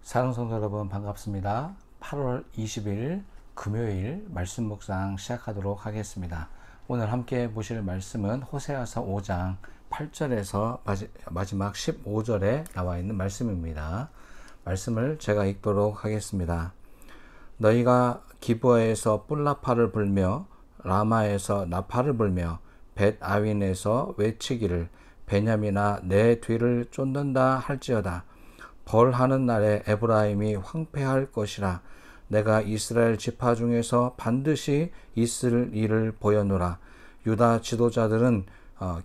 사랑하는 성도 여러분 반갑습니다. 8월 20일 금요일 말씀 묵상 시작하도록 하겠습니다. 오늘 함께 보실 말씀은 호세아서 5장 8절에서 마지막 15절에 나와 있는 말씀입니다. 말씀을 제가 읽도록 하겠습니다. 너희가 기브아에서 뿔나파를 불며 라마에서 나팔을 불며 벳 아윈에서 외치기를 베냐민아 내 뒤를 쫓는다 할지어다. 벌하는 날에 에브라임이 황폐할 것이라. 내가 이스라엘 지파 중에서 반드시 있을 일을 보여노라. 유다 지도자들은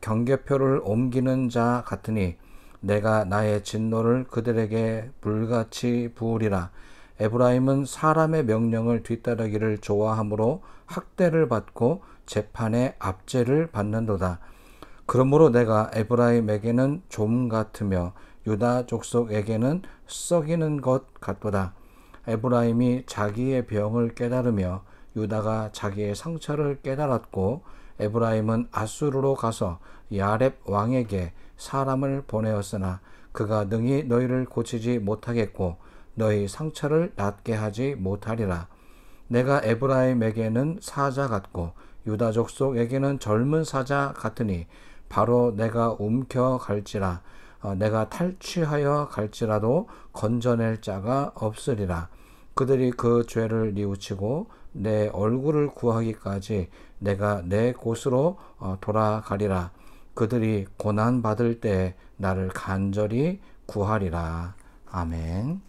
경계표를 옮기는 자 같으니 내가 나의 진노를 그들에게 불같이 부으리라. 에브라임은 사람의 명령을 뒤따르기를 좋아하므로 학대를 받고 재판의 압제를 받는도다. 그러므로 내가 에브라임에게는 좀 같으며 유다 족속에게는 썩이는 것 같도다. 에브라임이 자기의 병을 깨달으며 유다가 자기의 상처를 깨달았고 에브라임은 아수르로 가서 야렙 왕에게 사람을 보내었으나 그가 능히 너희를 고치지 못하겠고 너희 상처를 낫게 하지 못하리라. 내가 에브라임에게는 사자 같고 유다 족속에게는 젊은 사자 같으니 바로 내가 움켜갈지라. 내가 탈취하여 갈지라도 건져낼 자가 없으리라. 그들이 그 죄를 뉘우치고 내 얼굴을 구하기까지 내가 내 곳으로 돌아가리라. 그들이 고난받을 때 나를 간절히 구하리라. 아멘.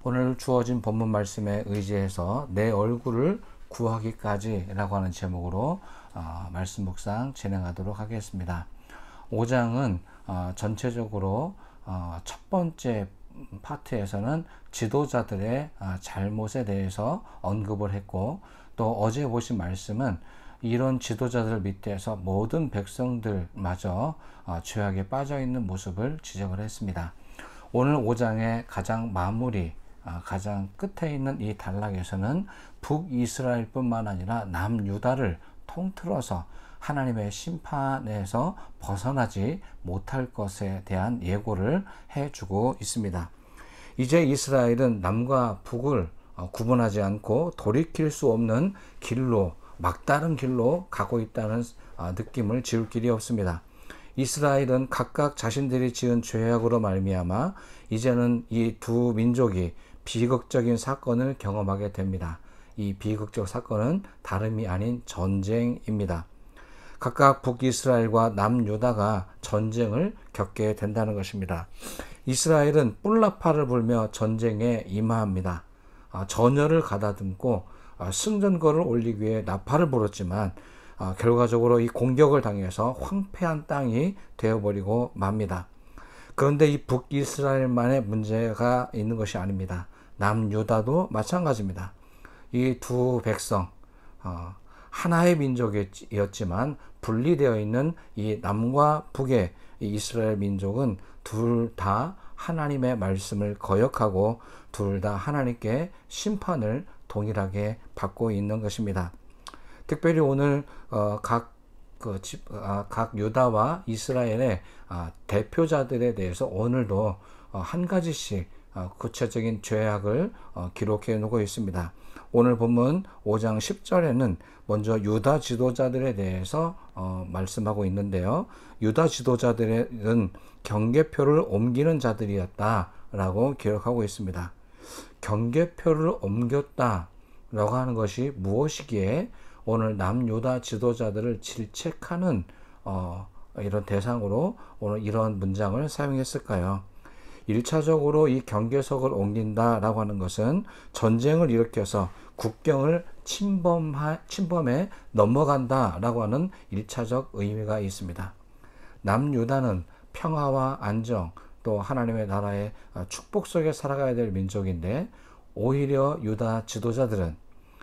오늘 주어진 본문 말씀에 의지해서 내 얼굴을 구하기까지 라고 하는 제목으로 말씀 묵상 진행하도록 하겠습니다. 5장은 전체적으로 첫 번째 파트에서는 지도자들의 잘못에 대해서 언급을 했고, 또 어제 보신 말씀은 이런 지도자들 밑에서 모든 백성들마저 죄악에 빠져있는 모습을 지적을 했습니다. 오늘 5장의 가장 마무리, 가장 끝에 있는 이 단락에서는 북이스라엘 뿐만 아니라 남유다를 통틀어서 하나님의 심판에서 벗어나지 못할 것에 대한 예고를 해주고 있습니다. 이제 이스라엘은 남과 북을 구분하지 않고 돌이킬 수 없는 길로, 막다른 길로 가고 있다는 느낌을 지울 길이 없습니다. 이스라엘은 각각 자신들이 지은 죄악으로 말미암아 이제는 이 두 민족이 비극적인 사건을 경험하게 됩니다. 이 비극적 사건은 다름이 아닌 전쟁입니다. 각각 북이스라엘과 남유다가 전쟁을 겪게 된다는 것입니다. 이스라엘은 뿔나파를 불며 전쟁에 임하합니다. 전열을 가다듬고 승전거를 올리기 위해 나팔을 불었지만 결과적으로 이 공격을 당해서 황폐한 땅이 되어버리고 맙니다. 그런데 이 북이스라엘만의 문제가 있는 것이 아닙니다. 남유다도 마찬가지입니다. 이 두 백성, 하나의 민족이었지만 분리되어 있는 이 남과 북의 이 이스라엘 민족은 둘 다 하나님의 말씀을 거역하고 둘 다 하나님께 심판을 동일하게 받고 있는 것입니다. 특별히 오늘 각 유다와 이스라엘의 대표자들에 대해서 오늘도 한 가지씩 구체적인 죄악을 기록해 놓고 있습니다. 오늘 본문 5장 10절에는 먼저 유다 지도자들에 대해서 말씀하고 있는데요. 유다 지도자들은 경계표를 옮기는 자들이었다라고 기록하고 있습니다. 경계표를 옮겼다라고 하는 것이 무엇이기에 오늘 남유다 지도자들을 질책하는 이런 대상으로 오늘 이런 문장을 사용했을까요? 1차적으로 이 경계석을 옮긴다라고 하는 것은 전쟁을 일으켜서 국경을 침범해 넘어간다라고 하는 1차적 의미가 있습니다. 남유다는 평화와 안정, 또 하나님의 나라의 축복 속에 살아가야 될 민족인데 오히려 유다 지도자들은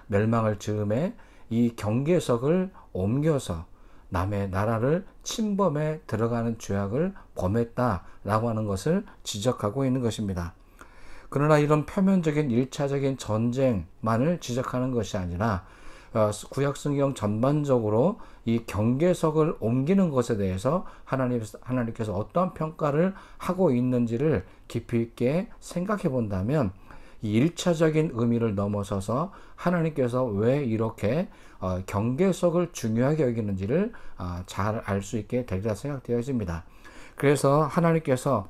멸망을 즈음에 이 경계석을 옮겨서 남의 나라를 침범해 들어가는 죄악을 범했다라고 하는 것을 지적하고 있는 것입니다. 그러나 이런 표면적인 1차적인 전쟁만을 지적하는 것이 아니라 구약성경 전반적으로 이 경계석을 옮기는 것에 대해서 하나님께서 어떠한 평가를 하고 있는지를 깊이 있게 생각해 본다면 이 1차적인 의미를 넘어서서 하나님께서 왜 이렇게 경계석을 중요하게 여기는지를 잘 알 수 있게 되리라 생각되어집니다. 그래서 하나님께서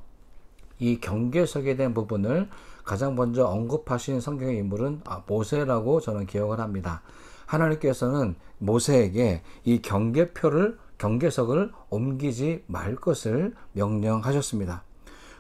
이 경계석에 대한 부분을 가장 먼저 언급하신 성경의 인물은 모세라고 저는 기억을 합니다. 하나님께서는 모세에게 이 경계석을 옮기지 말 것을 명령하셨습니다.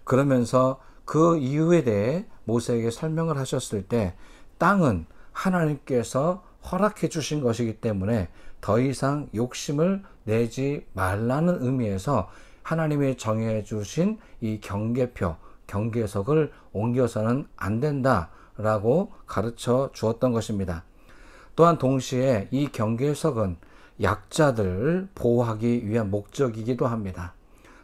그러면서 그 이유에 대해 모세에게 설명을 하셨을 때 땅은 하나님께서 허락해 주신 것이기 때문에 더 이상 욕심을 내지 말라는 의미에서 하나님이 정해 주신 이 경계석을 옮겨서는 안 된다라고 가르쳐 주었던 것입니다. 또한 동시에 이 경계석은 약자들을 보호하기 위한 목적이기도 합니다.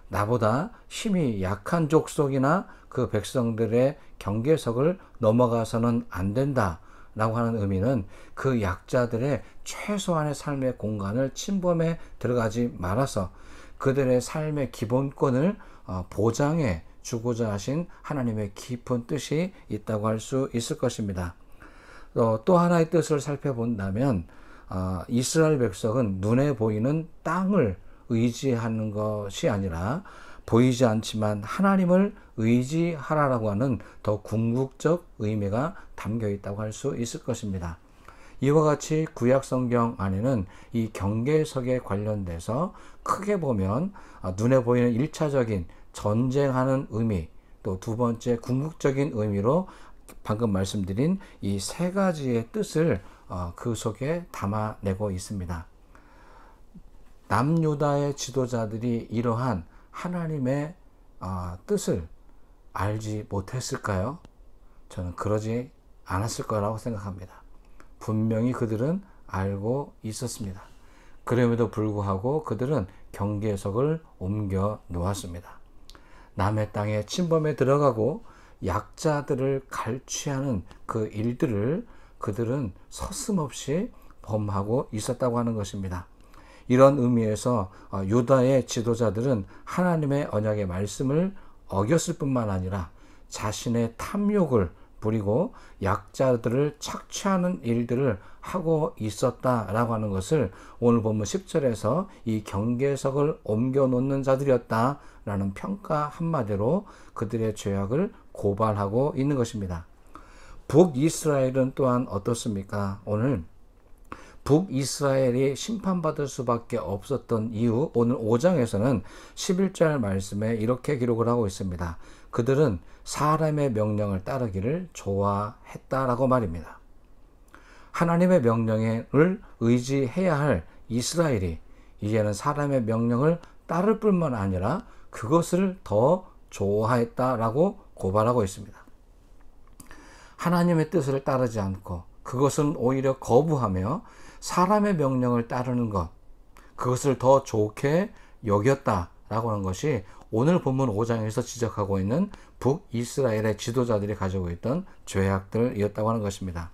나보다 힘이 약한 족속이나 그 백성들의 경계석을 넘어가서는 안 된다라고 하는 의미는 그 약자들의 최소한의 삶의 공간을 침범해 들어가지 말아서 그들의 삶의 기본권을 보장해 주고자 하신 하나님의 깊은 뜻이 있다고 할 수 있을 것입니다. 또 하나의 뜻을 살펴본다면 이스라엘 백성은 눈에 보이는 땅을 의지하는 것이 아니라 보이지 않지만 하나님을 의지하라라고 하는 더 궁극적 의미가 담겨 있다고 할 수 있을 것입니다. 이와 같이 구약 성경 안에는 이 경계석에 관련돼서 크게 보면 눈에 보이는 1차적인 전쟁하는 의미, 또 두 번째 궁극적인 의미로 방금 말씀드린 이 세 가지의 뜻을 그 속에 담아내고 있습니다. 남유다의 지도자들이 이러한 하나님의 뜻을 알지 못했을까요? 저는 그러지 않았을 거라고 생각합니다. 분명히 그들은 알고 있었습니다. 그럼에도 불구하고 그들은 경계석을 옮겨 놓았습니다. 남의 땅에 침범에 들어가고 약자들을 갈취하는 그 일들을 그들은 서슴없이 범하고 있었다고 하는 것입니다. 이런 의미에서 유다의 지도자들은 하나님의 언약의 말씀을 어겼을 뿐만 아니라 자신의 탐욕을 부리고 약자들을 착취하는 일들을 하고 있었다라고 하는 것을 오늘 본문 10절에서 이 경계석을 옮겨 놓는 자들이었다라는 평가 한마디로 그들의 죄악을 고발하고 있는 것입니다. 북이스라엘은 또한 어떻습니까? 오늘 북이스라엘이 심판받을 수밖에 없었던 이유, 오늘 5장에서는 11절 말씀에 이렇게 기록을 하고 있습니다. 그들은 사람의 명령을 따르기를 좋아했다라고 말입니다. 하나님의 명령을 의지해야 할 이스라엘이 이제는 사람의 명령을 따를 뿐만 아니라 그것을 더 좋아했다라고 고발하고 있습니다. 하나님의 뜻을 따르지 않고 그것은 오히려 거부하며 사람의 명령을 따르는 것, 그것을 더 좋게 여겼다라고 하는 것이 오늘 본문 5장에서 지적하고 있는 북이스라엘의 지도자들이 가지고 있던 죄악들이었다고 하는 것입니다.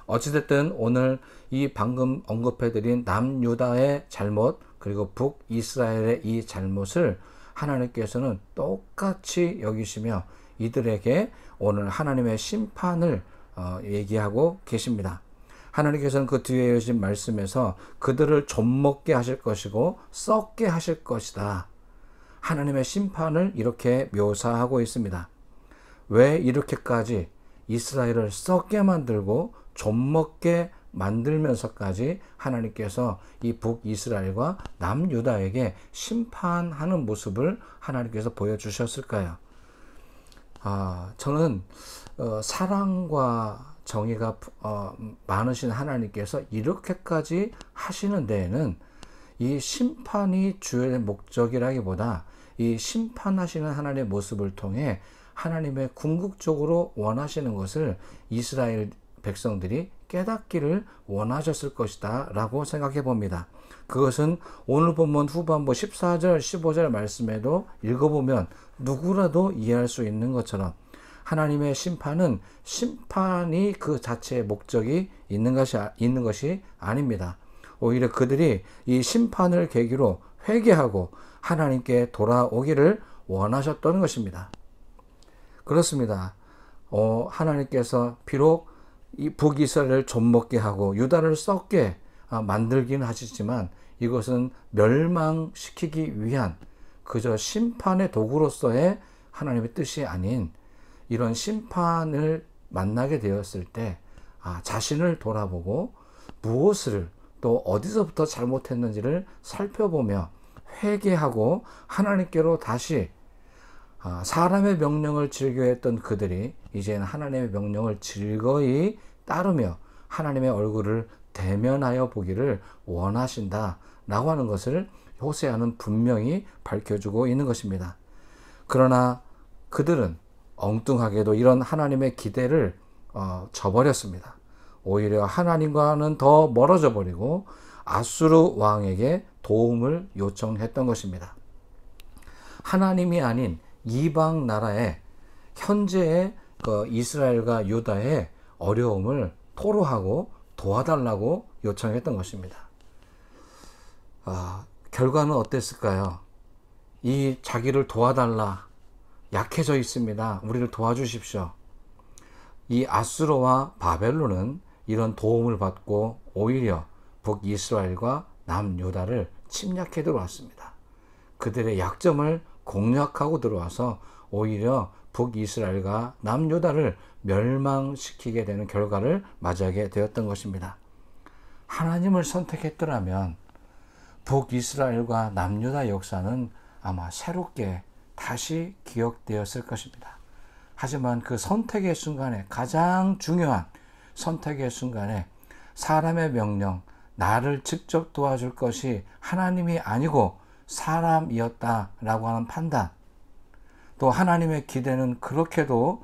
어찌됐든 오늘 이 방금 언급해드린 남유다의 잘못 그리고 북이스라엘의 이 잘못을 하나님께서는 똑같이 여기시며 이들에게 오늘 하나님의 심판을 얘기하고 계십니다. 하나님께서는 그 뒤에 주신 말씀에서 그들을 좀먹게 하실 것이고 썩게 하실 것이다. 하나님의 심판을 이렇게 묘사하고 있습니다. 왜 이렇게까지 이스라엘을 썩게 만들고 좀먹게 만들면서까지 하나님께서 이 북이스라엘과 남유다에게 심판하는 모습을 하나님께서 보여주셨을까요? 저는 사랑과 정의가 많으신 하나님께서 이렇게까지 하시는 데에는 이 심판이 주의 목적이라기보다 이 심판하시는 하나님의 모습을 통해 하나님의 궁극적으로 원하시는 것을 이스라엘 백성들이 깨닫기를 원하셨을 것이다 라고 생각해 봅니다. 그것은 오늘 본문 후반부 14절 15절 말씀에도 읽어보면 누구라도 이해할 수 있는 것처럼 하나님의 심판이 그 자체의 목적이 있는 것이 아닙니다. 오히려 그들이 이 심판을 계기로 회개하고 하나님께 돌아오기를 원하셨던 것입니다. 그렇습니다. 하나님께서 비록 이 북이스라엘을 좀먹게 하고 유다를 썩게 만들긴 하시지만 이것은 멸망시키기 위한 그저 심판의 도구로서의 하나님의 뜻이 아닌 이런 심판을 만나게 되었을 때 자신을 돌아보고 무엇을 또 어디서부터 잘못했는지를 살펴보며 회개하고 하나님께로 다시 사람의 명령을 즐겨했던 그들이 이제는 하나님의 명령을 즐거이 따르며 하나님의 얼굴을 대면하여 보기를 원하신다라고 하는 것을 호세아는 분명히 밝혀주고 있는 것입니다. 그러나 그들은 엉뚱하게도 이런 하나님의 기대를 저버렸습니다. 오히려 하나님과는 더 멀어져 버리고 아수르 왕에게 도움을 요청했던 것입니다. 하나님이 아닌 이방 나라의 현재의 이스라엘과 유다의 어려움을 토로하고 도와달라고 요청했던 것입니다. 결과는 어땠을까요? 이 자기를 도와달라, 약해져 있습니다. 우리를 도와주십시오. 이 아수르와 바벨론은 이런 도움을 받고 오히려 북이스라엘과 남유다를 침략해 들어왔습니다. 그들의 약점을 공략하고 들어와서 오히려 북이스라엘과 남유다를 멸망시키게 되는 결과를 맞이하게 되었던 것입니다. 하나님을 선택했더라면 북이스라엘과 남유다 역사는 아마 새롭게 다시 기억되었을 것입니다. 하지만 그 선택의 순간에, 가장 중요한 선택의 순간에 사람의 명령, 나를 직접 도와줄 것이 하나님이 아니고 사람이었다라고 하는 판단, 또 하나님의 기대는 그렇게도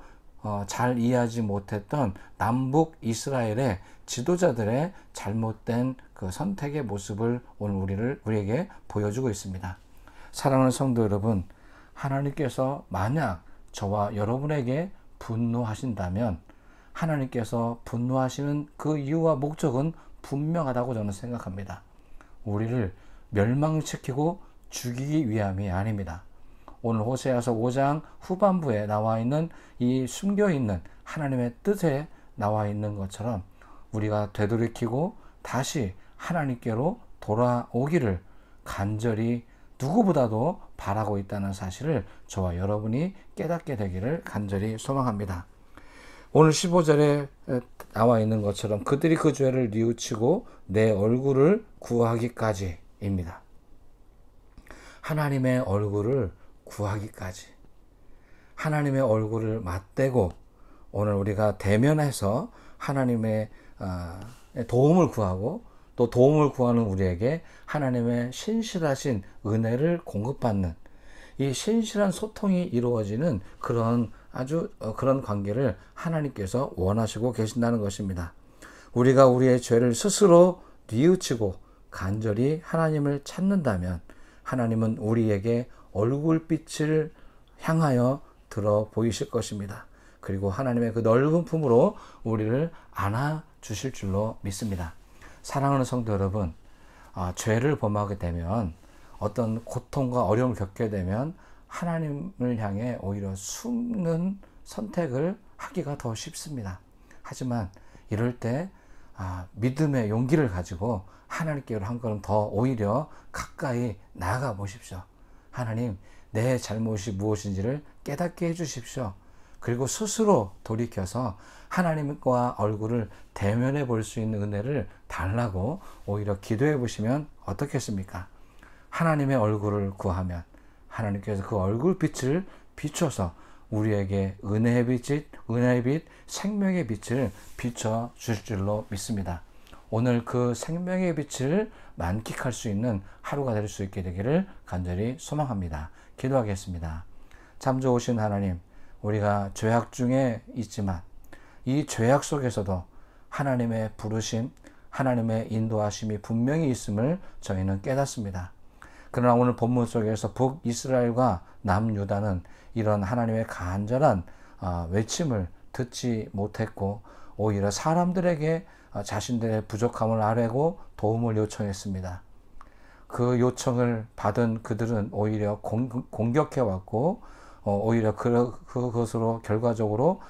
잘 이해하지 못했던 남북 이스라엘의 지도자들의 잘못된 그 선택의 모습을 오늘 우리에게 보여주고 있습니다. 사랑하는 성도 여러분, 하나님께서 만약 저와 여러분에게 분노하신다면 하나님께서 분노하시는 그 이유와 목적은 분명하다고 저는 생각합니다. 우리를 멸망시키고 죽이기 위함이 아닙니다. 오늘 호세아서 5장 후반부에 나와 있는 이 숨겨있는 하나님의 뜻에 나와 있는 것처럼 우리가 되돌이키고 다시 하나님께로 돌아오기를 간절히 누구보다도 바라고 있다는 사실을 저와 여러분이 깨닫게 되기를 간절히 소망합니다. 오늘 15절에 나와 있는 것처럼 그들이 그 죄를 뉘우치고 내 얼굴을 구하기까지입니다. 하나님의 얼굴을 구하기까지, 하나님의 얼굴을 맞대고 오늘 우리가 대면해서 하나님의 도움을 구하고 또 도움을 구하는 우리에게 하나님의 신실하신 은혜를 공급받는 이 신실한 소통이 이루어지는 그런 그런 관계를 하나님께서 원하시고 계신다는 것입니다. 우리가 우리의 죄를 스스로 뉘우치고 간절히 하나님을 찾는다면 하나님은 우리에게 얼굴빛을 향하여 들어 보이실 것입니다. 그리고 하나님의 그 넓은 품으로 우리를 안아 주실 줄로 믿습니다. 사랑하는 성도 여러분, 죄를 범하게 되면 어떤 고통과 어려움을 겪게 되면 하나님을 향해 오히려 숨는 선택을 하기가 더 쉽습니다. 하지만 이럴 때 믿음의 용기를 가지고 하나님께로 한 걸음 더 오히려 가까이 나아가 보십시오. 하나님, 내 잘못이 무엇인지를 깨닫게 해주십시오. 그리고 스스로 돌이켜서 하나님과 얼굴을 대면해 볼 수 있는 은혜를 달라고 오히려 기도해 보시면 어떻겠습니까? 하나님의 얼굴을 구하면 하나님께서 그 얼굴빛을 비춰서 우리에게 은혜의 빛, 생명의 빛을 비춰 주실 줄로 믿습니다. 오늘 그 생명의 빛을 만끽할 수 있는 하루가 될 수 있게 되기를 간절히 소망합니다. 기도하겠습니다. 참 좋으신 하나님, 우리가 죄악 중에 있지만 이 죄악 속에서도 하나님의 부르심, 하나님의 인도하심이 분명히 있음을 저희는 깨닫습니다. 그러나 오늘 본문 속에서 북이스라엘과 남유다는 이런 하나님의 간절한 외침을 듣지 못했고 오히려 사람들에게 자신들의 부족함을 아뢰고 도움을 요청했습니다. 그 요청을 받은 그들은 오히려 공격해 왔고 오히려 그것으로 결과적으로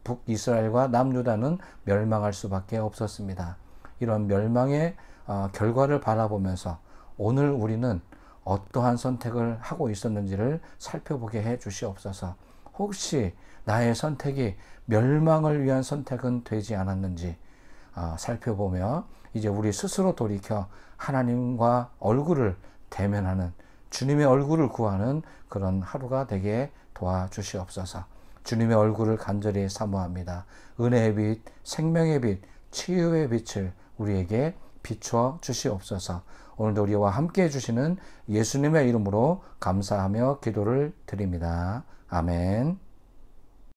북이스라엘과 남유다는 멸망할 수밖에 없었습니다. 이런 멸망의 결과를 바라보면서 오늘 우리는 어떠한 선택을 하고 있었는지를 살펴보게 해 주시옵소서. 혹시 나의 선택이 멸망을 위한 선택은 되지 않았는지 살펴보며 이제 우리 스스로 돌이켜 하나님과 얼굴을 대면하는, 주님의 얼굴을 구하는 그런 하루가 되게 도와주시옵소서. 주님의 얼굴을 간절히 사모합니다. 은혜의 빛, 생명의 빛, 치유의 빛을 우리에게 비추어 주시옵소서. 오늘도 우리와 함께 해주시는 예수님의 이름으로 감사하며 기도를 드립니다. 아멘.